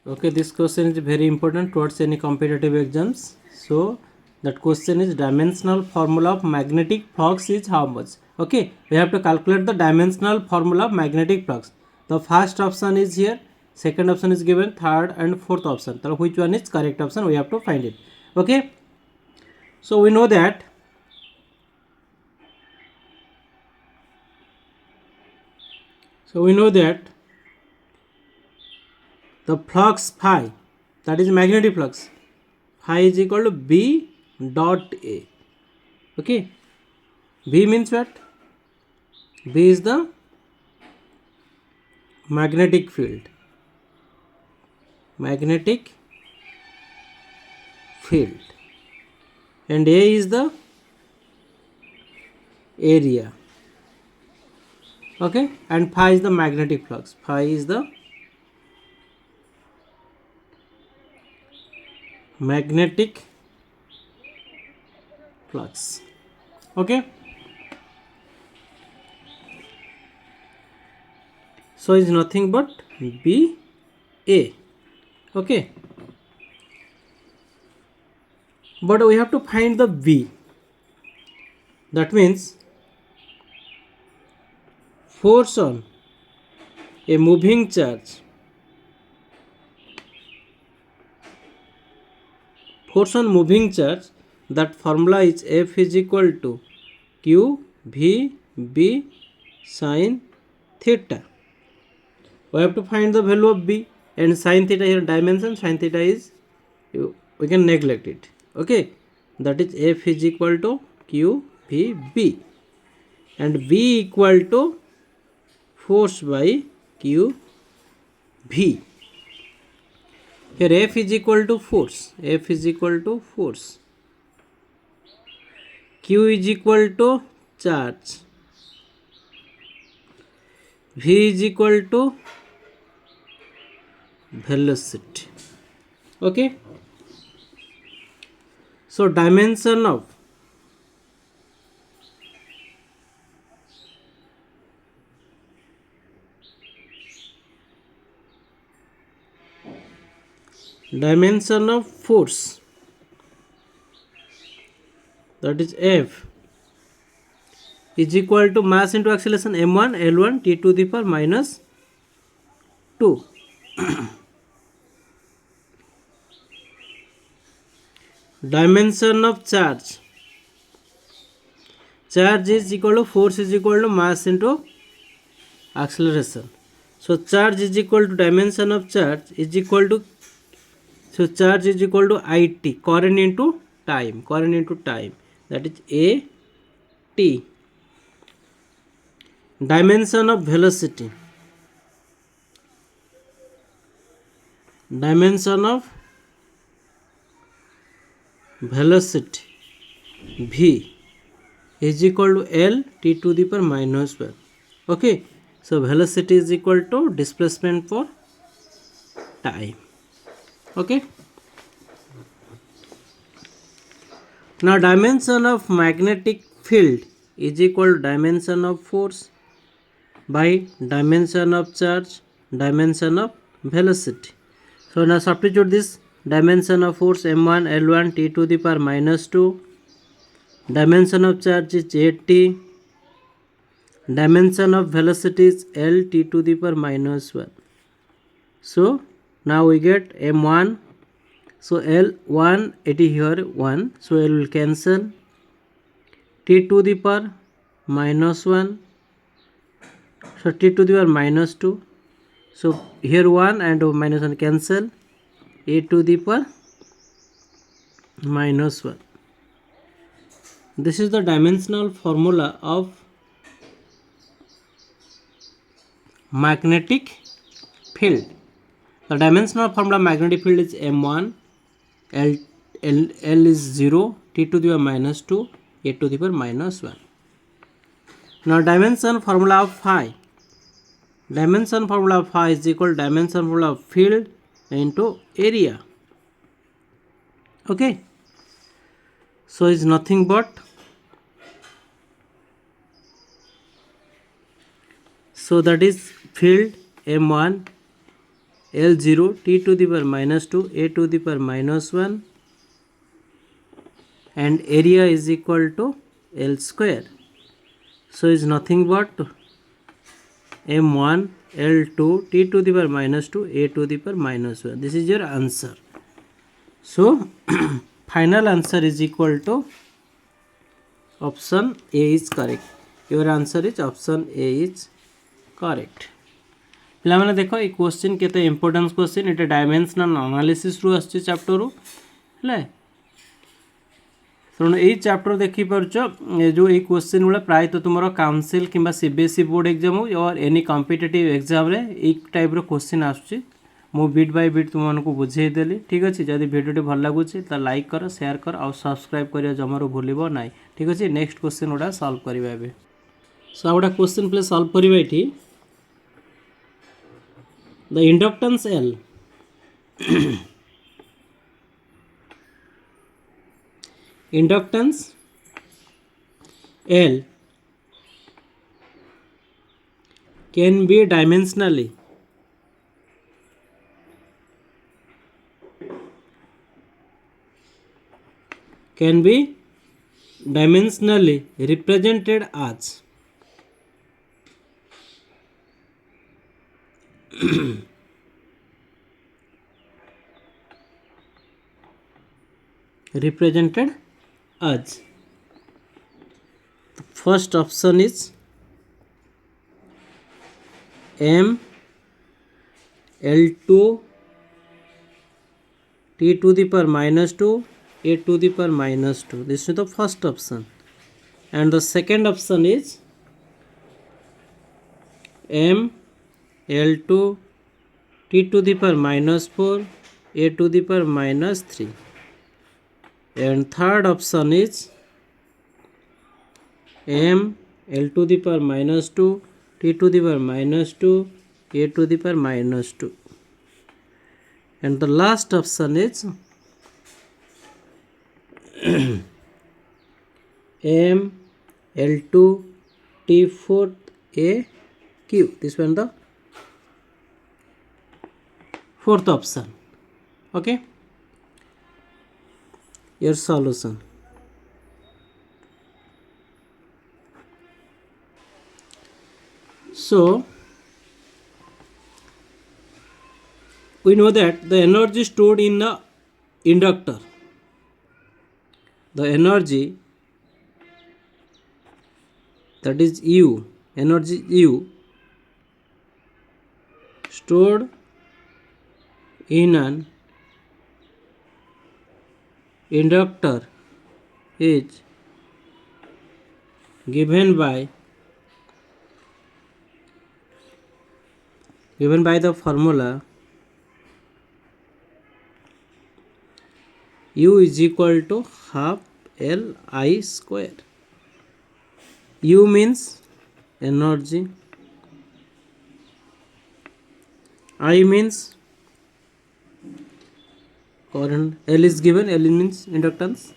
Okay, this question is very important towards any competitive exams. So that question is dimensional formula of magnetic flux is how much? Okay, we have to calculate the dimensional formula of magnetic flux. The first option is here, second option is given, third and fourth option. So which one is correct option? We have to find it. Okay, so we know that the flux phi, that is magnetic flux, phi is equal to B dot A. Okay, B means what? B is the magnetic field. Magnetic field. And A is the area. Okay, and phi is the magnetic flux. Phi is the magnetic flux. Okay, so it's nothing but B A. Okay, but we have to find the V. That means force on a moving charge. Force on moving charge, that formula is F is equal to Q V B sin theta. We have to find the value of B, and sin theta here dimension, sin theta is, we can neglect it. Okay, that is F is equal to Q V B, and V equal to force by Q V. Here F is equal to force, F is equal to force, Q is equal to charge, V is equal to velocity. Okay, so dimension of force, that is F, is equal to mass into acceleration m1 l1 t to the power minus 2. Dimension of charge, charge is equal to force is equal to mass into acceleration. So charge is equal to dimension of charge is equal to, so charge is equal to IT, current into time, that is A T. Dimension of velocity, V is equal to L T to the power minus 1. Okay, so velocity is equal to displacement for time. Okay, now dimension of magnetic field is equal to dimension of force by dimension of charge, dimension of velocity. So now substitute this. Dimension of force m1 l1 t to the power minus 2, dimension of charge is at, dimension of velocity is l t to the power minus 1. So now we get m1, so l1 it is here 1, so l will cancel, t to the power minus 1, so t to the power minus 2, so here 1 and minus 1 cancel, a to the power minus 1. This is the dimensional formula of magnetic field. The dimensional formula of magnetic field is m1, l is 0, t to the power minus 2, a to the power minus 1. Now dimension formula of phi. Dimension formula of phi is equal to dimension formula of field into area. Okay, so it's nothing but, so that is field m1 L0 t to the power minus 2 a to the power minus 1 and area is equal to L square. So is nothing but m1 L2 t to the power minus 2 a to the power minus 1. This is your answer. So final answer is equal to option A is correct. Your answer is option A is correct. पिलाने देख ये question केते importance question ये dimensional analysis रु आछे chapter रु हेले शुण ये चैप्टर देखि परछ जो ये क्वेश्चन गुला प्राय तो तुमरो काउंसिल किंबा सीबीएसई बोर्ड एग्जाम और एनी कॉम्पिटिटिव एग्जाम रे एक टाइप रो क्वेश्चन आछे मु बिट बाय बिट तुमको बुझे देली ठीक अछि जदि वीडियो भल लागुछि त लाइक कर शेयर कर और सब्सक्राइब करिया जमारो भूलिबो नाही ठीक अछि नेक्स्ट क्वेश्चन ओडा सॉल्व करबा एबे सो आउडा क्वेश्चन प्ले सॉल्व करबा एठी the inductance L inductance L can be dimensionally represented as represented as the first option is m L2 t to the power minus 2 a to the power minus 2. This is the first option and the second option is m L2 t to the power minus 4 a to the power minus 3 and third option is m L to the power minus 2 t to the power minus 2 a to the power minus 2 and the last option is m L2 t4 a q. This one the fourth option. Okay, your solution. So we know that the energy stored in the inductor, the energy that is U, energy U stored in an inductor is given by the formula U is equal to half Li square. U means energy, I means current, L is given, L means inductance,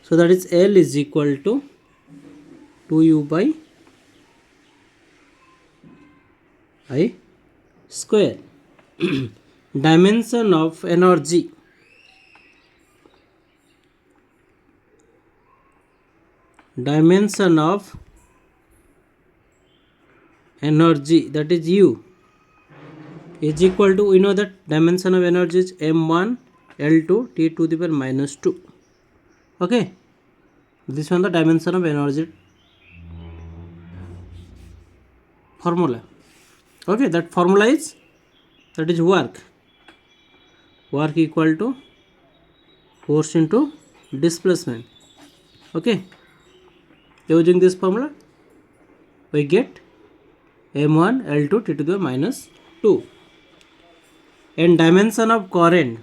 so that is L is equal to 2U by I square. Dimension of energy, dimension of energy that is U is equal to, we know that dimension of energy is m1 L2 t to the power minus 2. Okay, this one the dimension of energy formula. Okay, that formula is, that is work equal to force into displacement. Okay, using this formula we get m1 L2 t to the minus 2 and dimension of current,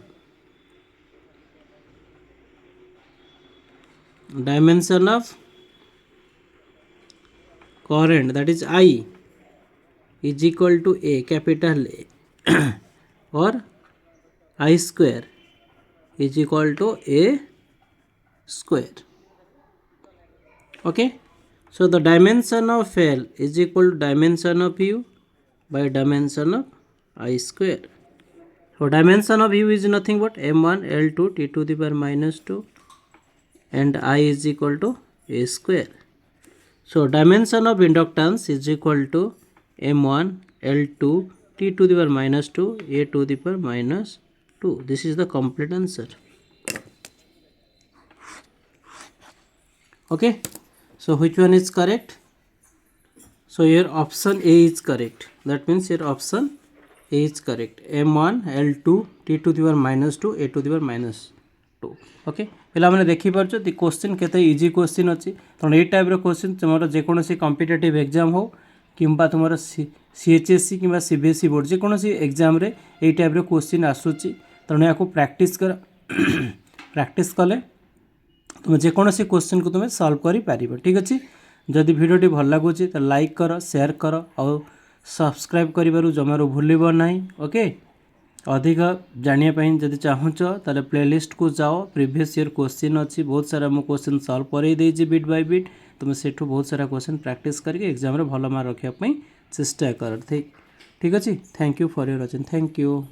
dimension of current that is I is equal to A, capital A or I square is equal to A square. Okay, so the dimension of L is equal to dimension of U by dimension of I square. So dimension of U is nothing but m1 L2 t to the power minus 2 and I is equal to a square. So dimension of inductance is equal to m1 L2 t to the power minus 2 a to the power minus 2. This is the complete answer. Okay, so which one is correct? So your option A is correct. That means your option A is correct. M1 L2 t to the power minus 2 a to the power minus 2. Okay पे देखिपार question केते easy question अच्छी तेणु ये type question तुम जेकोसी competitive exam हो कि तुम सीएचएससी कि सीबीएसई बोर्ड जेकोसी एग्जाम रे ये टाइप क्वेश्चन आसूची तेणु या प्रैक्टिस कर प्रैक्टिस कले तुम जेकोसी क्वेश्चन को तुम सॉल्व कर पार। ठीक अच्छे जदि वीडियोटी भल लगुच तो लाइक कर शेयर कर और सब्सक्राइब करू जमारू भूलब ना। ओके अधिक जानापी जदि चाहूच ताले प्लेलिस्ट को जाओ प्रीवियस ईयर क्वेश्चन अच्छी बहुत सारा मु क्वेश्चन सॉल्व कर बिट बाय बिट तुम सेठू बहुत सारा क्वेश्चन प्रैक्टिस करके एग्जाम रे भल मार्क रखापी चेष्टा कर। ठीक अच्छे thank you for your watching thank you.